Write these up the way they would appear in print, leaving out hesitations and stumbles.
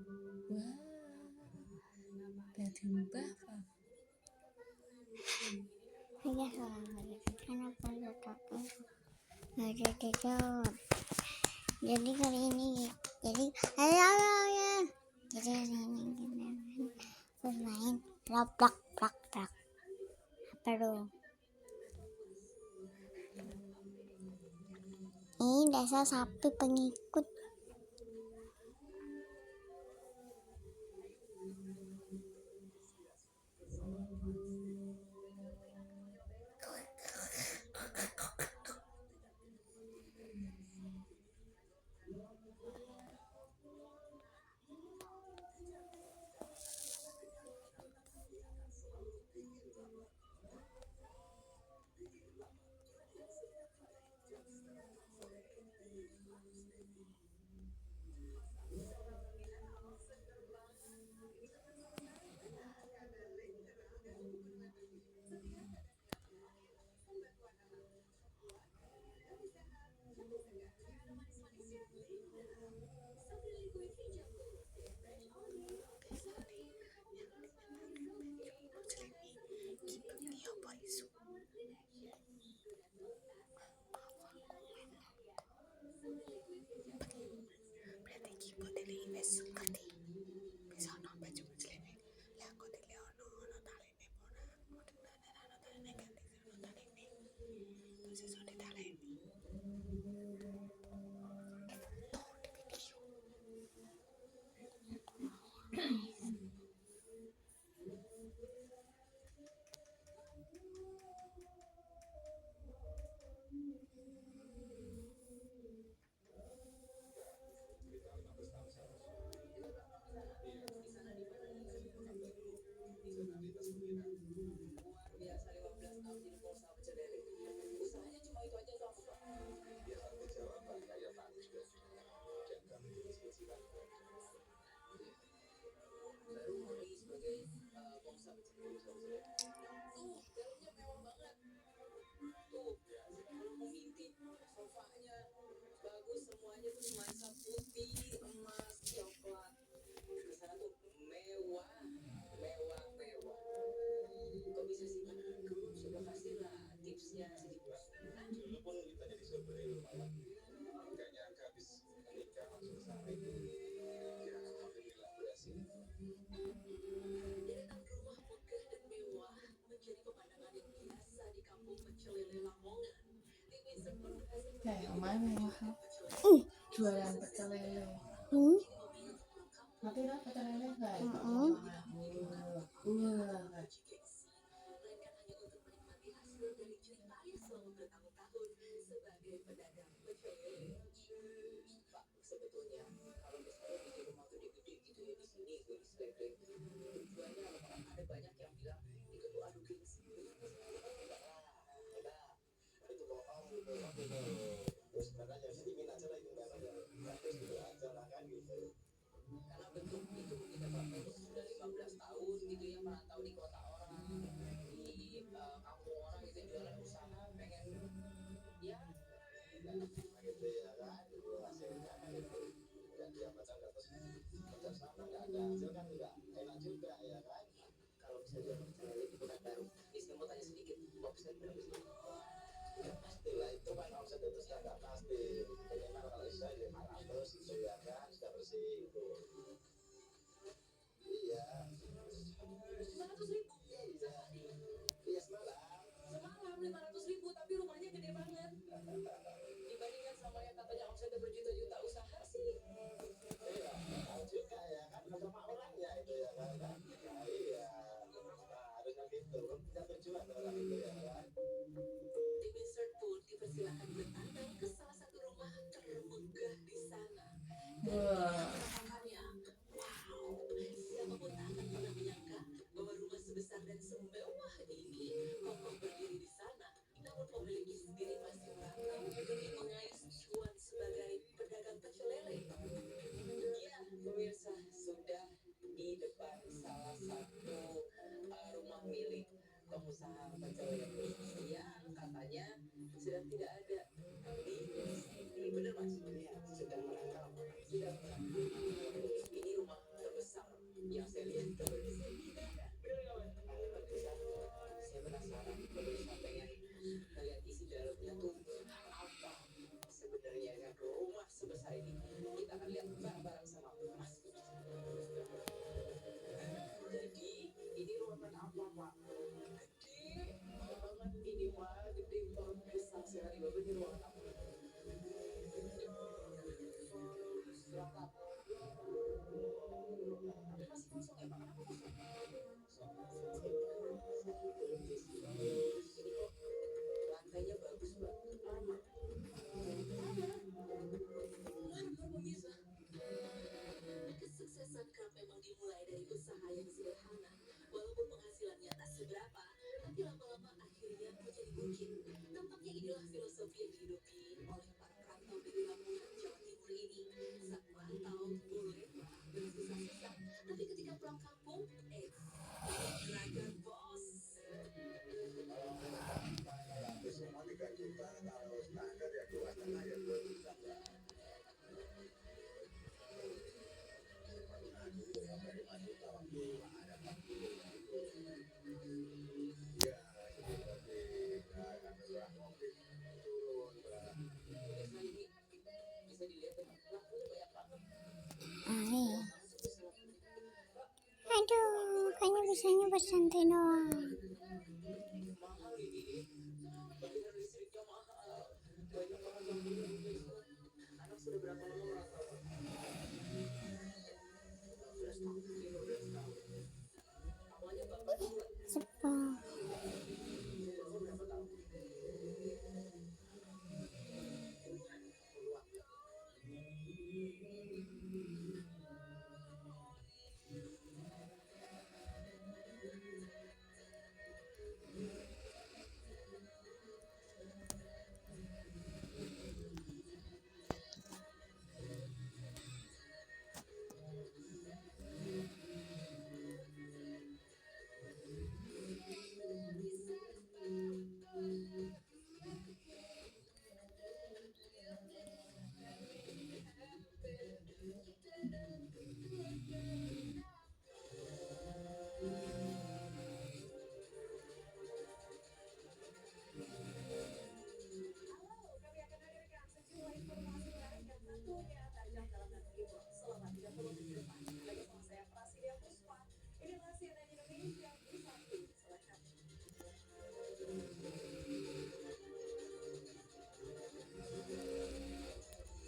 Wah, berubah Pak. Hanya kenapa letaknya nggak ada dijawab. Jadi kali ini, jadi halo ya. Jadi hari ini kita bermain Roblox. Apa dong? Ini dasar sapi pengikut. Kayak omae mewah. Jualan pecel lele. Tapi lah pecel lele enggak ya? Ay, aduh, kayaknya bisanya bersantai doang. Sepah.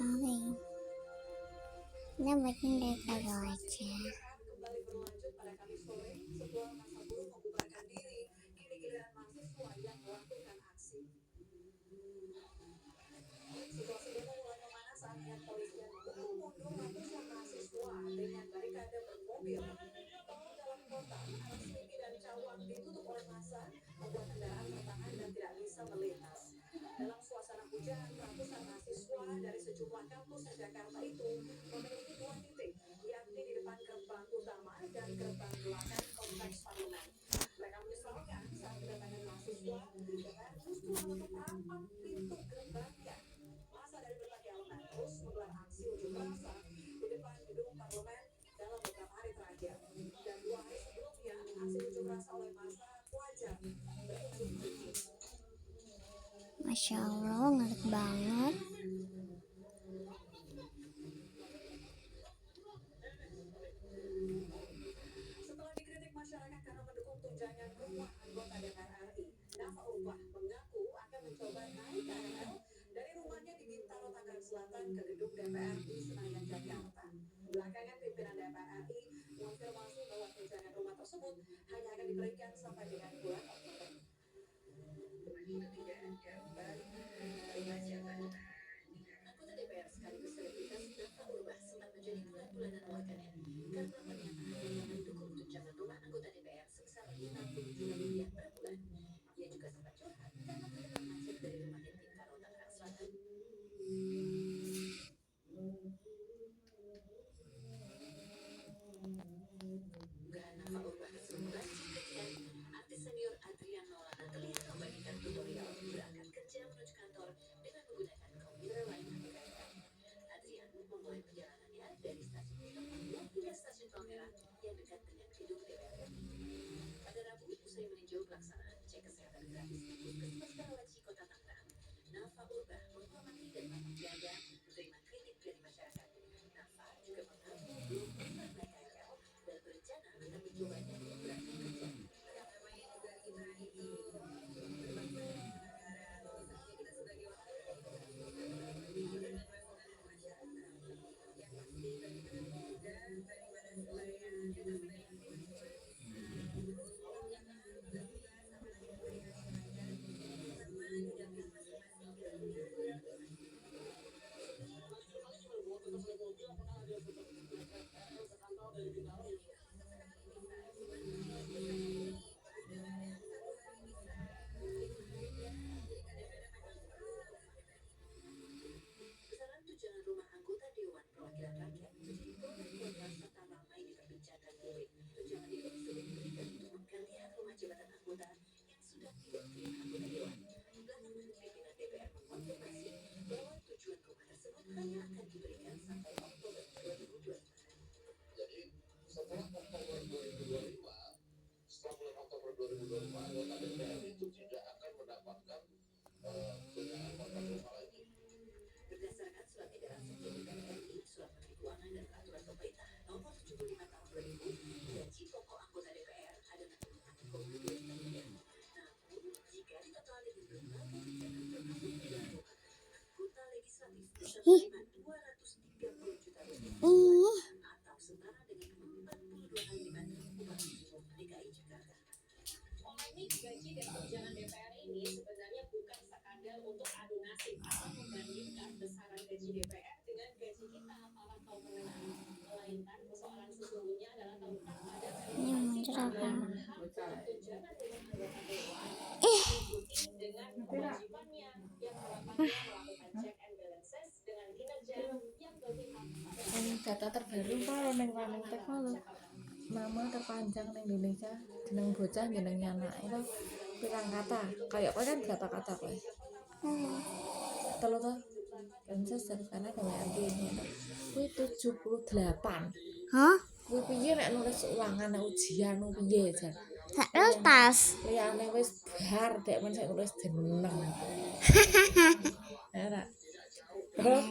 Oke, kita bikin dari kado aja. Masya Allah, ngeri banget. Ih, ih, ini muncul apa? Bocah. Ih, Ini data terbaru kalau neng Waling Teknologi nama terpanjang di Indonesia jeneng bocah jeneng anak itu pirang kata kayak apa kan berapa kata kowe telu tuh kan dari sana kayak artinya itu kuwi 78 hah? kuwi piye nek nulis ulangan nek ujian piye jan Tak kertas. liyane wis bar dek men sik nulis jeneng ya tak terus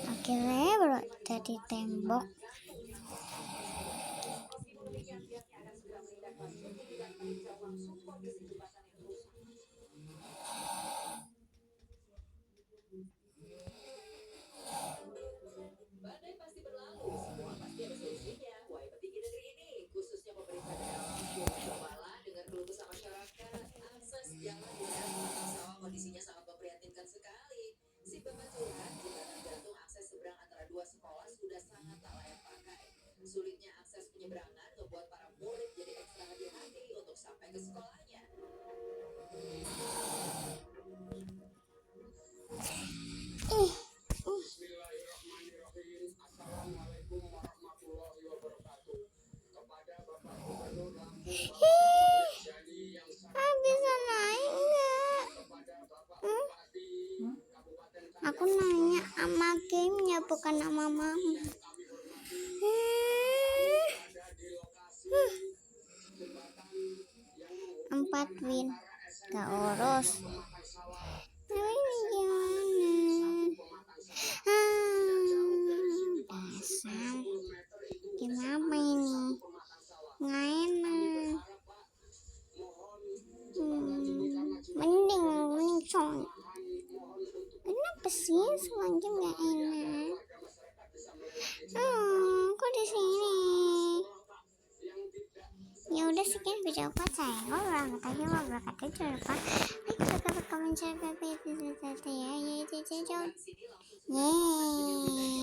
Akhirnya bro jadi tembok. Bisa naik enggak? Aku nanya sama gamenya bukan sama mama. 4 win gak urus. Tapi ini gimana? Dasar gimana ini? Nggak enak. Mending son. Kenapa sih semakin nggak enak? Kok di sini? Ya udah sekian video aku saya warahmatullahi wabarakatuh. Jangan lupa like, komen, share, ya.